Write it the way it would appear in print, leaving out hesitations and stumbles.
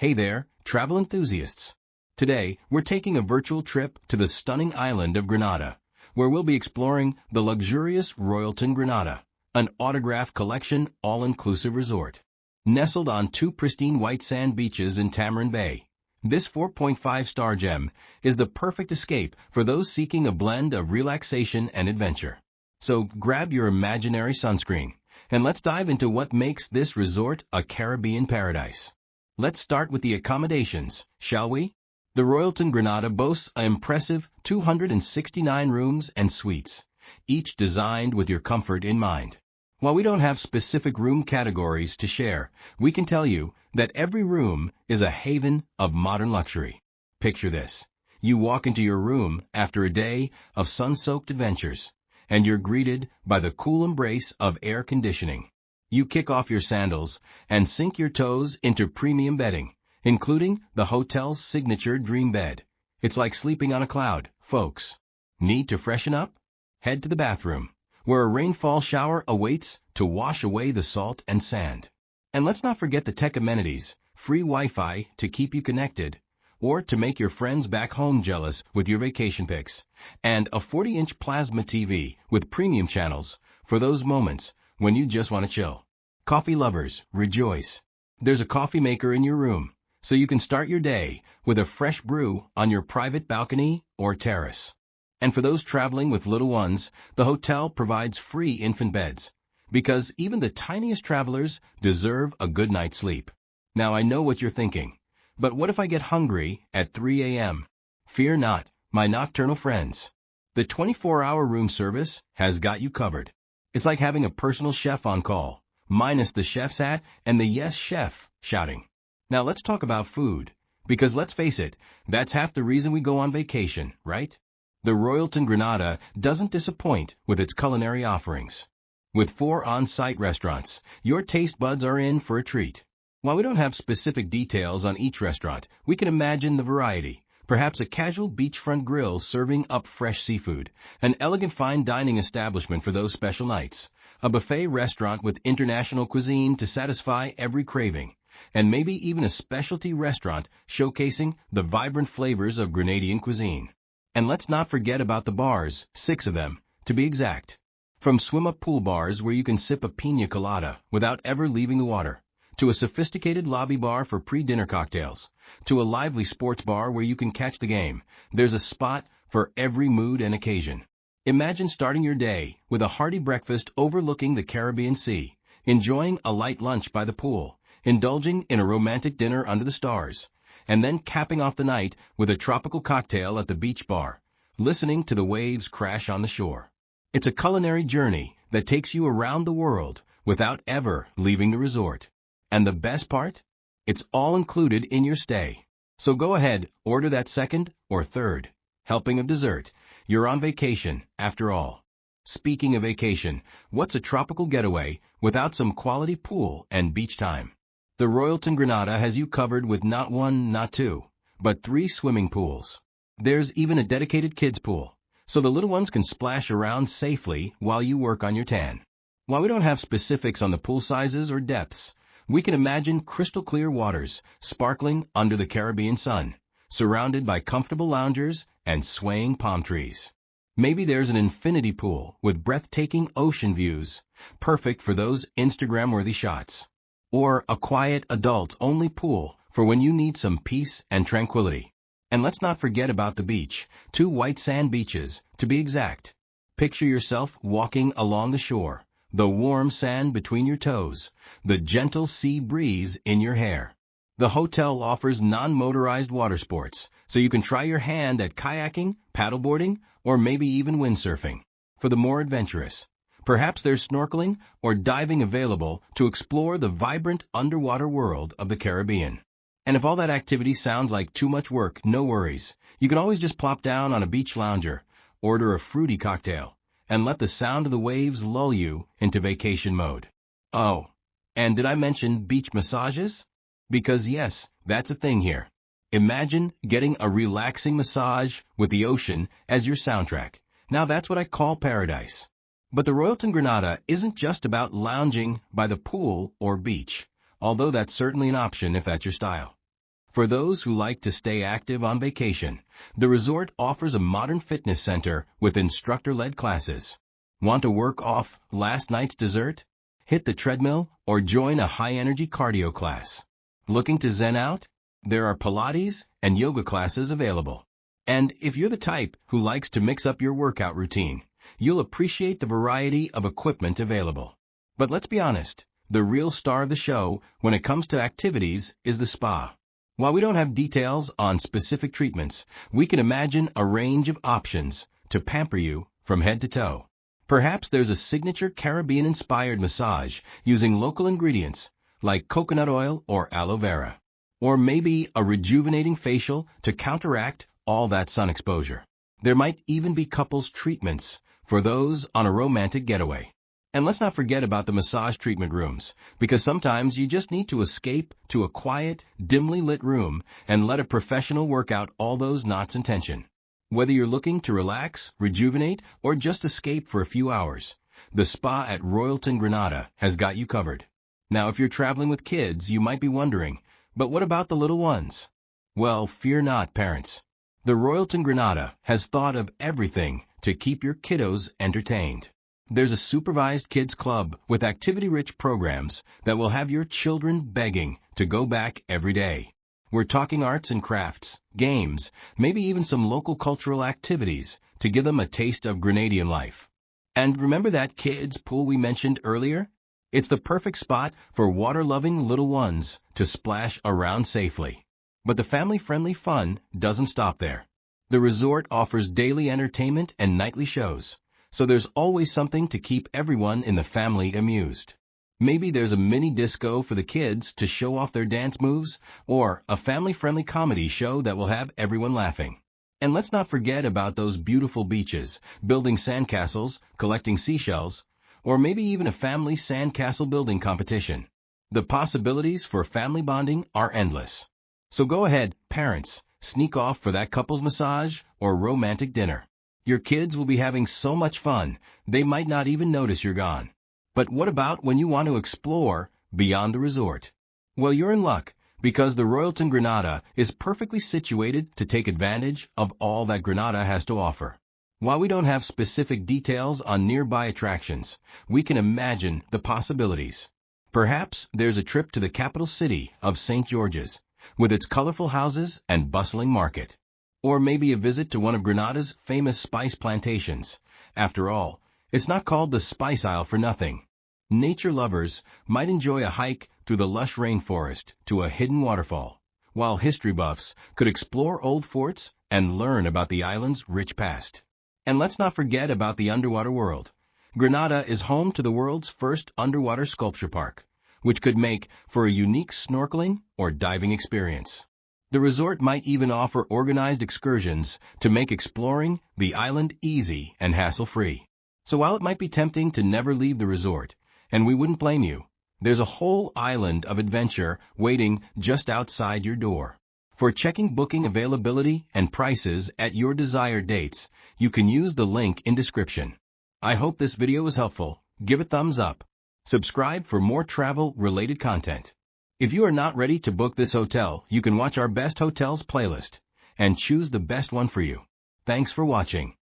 Hey there, travel enthusiasts. Today, we're taking a virtual trip to the stunning island of Grenada, where we'll be exploring the luxurious Royalton Grenada, an autograph collection all-inclusive resort. Nestled on two pristine white sand beaches in Tamarind Bay, this 4.5-star gem is the perfect escape for those seeking a blend of relaxation and adventure. So grab your imaginary sunscreen, and let's dive into what makes this resort a Caribbean paradise. Let's start with the accommodations, shall we? The Royalton Grenada boasts an impressive 269 rooms and suites, each designed with your comfort in mind. While we don't have specific room categories to share, we can tell you that every room is a haven of modern luxury. Picture this. You walk into your room after a day of sun-soaked adventures, and you're greeted by the cool embrace of air conditioning. You kick off your sandals and sink your toes into premium bedding, including the hotel's signature dream bed. It's like sleeping on a cloud, folks. Need to freshen up? Head to the bathroom, where a rainfall shower awaits to wash away the salt and sand. And let's not forget the tech amenities, free Wi-Fi to keep you connected, or to make your friends back home jealous with your vacation pics, and a 40-inch plasma TV with premium channels for those moments when you just want to chill. Coffee lovers, rejoice. There's a coffee maker in your room, so you can start your day with a fresh brew on your private balcony or terrace. And for those traveling with little ones, the hotel provides free infant beds, because even the tiniest travelers deserve a good night's sleep. Now I know what you're thinking, but what if I get hungry at 3 a.m.? Fear not, my nocturnal friends. The 24-hour room service has got you covered. It's like having a personal chef on call, minus the chef's hat and the "yes, chef" shouting. Now let's talk about food, because let's face it, that's half the reason we go on vacation, right? The Royalton Grenada doesn't disappoint with its culinary offerings. With 4 on-site restaurants, your taste buds are in for a treat. While we don't have specific details on each restaurant, we can imagine the variety. Perhaps a casual beachfront grill serving up fresh seafood, an elegant fine dining establishment for those special nights, a buffet restaurant with international cuisine to satisfy every craving, and maybe even a specialty restaurant showcasing the vibrant flavors of Grenadian cuisine. And let's not forget about the bars, 6 of them, to be exact. From swim-up pool bars where you can sip a piña colada without ever leaving the water, to a sophisticated lobby bar for pre-dinner cocktails, to a lively sports bar where you can catch the game, there's a spot for every mood and occasion. Imagine starting your day with a hearty breakfast overlooking the Caribbean Sea, enjoying a light lunch by the pool, indulging in a romantic dinner under the stars, and then capping off the night with a tropical cocktail at the beach bar, listening to the waves crash on the shore. It's a culinary journey that takes you around the world without ever leaving the resort. And the best part? It's all included in your stay. So go ahead, order that second or third helping of dessert. You're on vacation, after all. Speaking of vacation, what's a tropical getaway without some quality pool and beach time? The Royalton Grenada has you covered with not 1, not 2, but 3 swimming pools. There's even a dedicated kids pool, so the little ones can splash around safely while you work on your tan. While we don't have specifics on the pool sizes or depths, we can imagine crystal clear waters sparkling under the Caribbean sun, surrounded by comfortable loungers and swaying palm trees. Maybe there's an infinity pool with breathtaking ocean views, perfect for those Instagram-worthy shots. Or a quiet adult-only pool for when you need some peace and tranquility. And let's not forget about the beach, 2 white sand beaches, to be exact. Picture yourself walking along the shore, the warm sand between your toes, the gentle sea breeze in your hair. The hotel offers non-motorized water sports, so you can try your hand at kayaking, paddleboarding, or maybe even windsurfing. For the more adventurous, perhaps there's snorkeling or diving available to explore the vibrant underwater world of the Caribbean. And if all that activity sounds like too much work, no worries. You can always just plop down on a beach lounger, order a fruity cocktail, and let the sound of the waves lull you into vacation mode. Oh, and did I mention beach massages? Because yes, that's a thing here. Imagine getting a relaxing massage with the ocean as your soundtrack. Now that's what I call paradise. But the Royalton Grenada isn't just about lounging by the pool or beach, although that's certainly an option if that's your style. For those who like to stay active on vacation, the resort offers a modern fitness center with instructor-led classes. Want to work off last night's dessert? Hit the treadmill or join a high-energy cardio class. Looking to zen out? There are Pilates and yoga classes available. And if you're the type who likes to mix up your workout routine, you'll appreciate the variety of equipment available. But let's be honest, the real star of the show when it comes to activities is the spa. While we don't have details on specific treatments, we can imagine a range of options to pamper you from head to toe. Perhaps there's a signature Caribbean-inspired massage using local ingredients like coconut oil or aloe vera. Or maybe a rejuvenating facial to counteract all that sun exposure. There might even be couples treatments for those on a romantic getaway. And let's not forget about the massage treatment rooms, because sometimes you just need to escape to a quiet, dimly lit room and let a professional work out all those knots in tension. Whether you're looking to relax, rejuvenate, or just escape for a few hours, the spa at Royalton Grenada has got you covered. Now, if you're traveling with kids, you might be wondering, but what about the little ones? Well, fear not, parents. The Royalton Grenada has thought of everything to keep your kiddos entertained. There's a supervised kids club with activity-rich programs that will have your children begging to go back every day. We're talking arts and crafts, games, maybe even some local cultural activities to give them a taste of Grenadian life. And remember that kids' pool we mentioned earlier? It's the perfect spot for water-loving little ones to splash around safely. But the family-friendly fun doesn't stop there. The resort offers daily entertainment and nightly shows, so there's always something to keep everyone in the family amused. Maybe there's a mini disco for the kids to show off their dance moves, or a family-friendly comedy show that will have everyone laughing. And let's not forget about those beautiful beaches, building sandcastles, collecting seashells, or maybe even a family sandcastle building competition. The possibilities for family bonding are endless. So go ahead, parents, sneak off for that couple's massage or romantic dinner. Your kids will be having so much fun, they might not even notice you're gone. But what about when you want to explore beyond the resort? Well, you're in luck, because the Royalton Grenada is perfectly situated to take advantage of all that Grenada has to offer. While we don't have specific details on nearby attractions, we can imagine the possibilities. Perhaps there's a trip to the capital city of St. George's, with its colorful houses and bustling market. Or maybe a visit to one of Grenada's famous spice plantations. After all, it's not called the Spice Isle for nothing. Nature lovers might enjoy a hike through the lush rainforest to a hidden waterfall, while history buffs could explore old forts and learn about the island's rich past. And let's not forget about the underwater world. Grenada is home to the world's first underwater sculpture park, which could make for a unique snorkeling or diving experience. The resort might even offer organized excursions to make exploring the island easy and hassle-free. So while it might be tempting to never leave the resort, and we wouldn't blame you, there's a whole island of adventure waiting just outside your door. For checking booking availability and prices at your desired dates, you can use the link in description. I hope this video was helpful. Give a thumbs up. Subscribe for more travel-related content. If you are not ready to book this hotel, you can watch our Best Hotels playlist and choose the best one for you. Thanks for watching.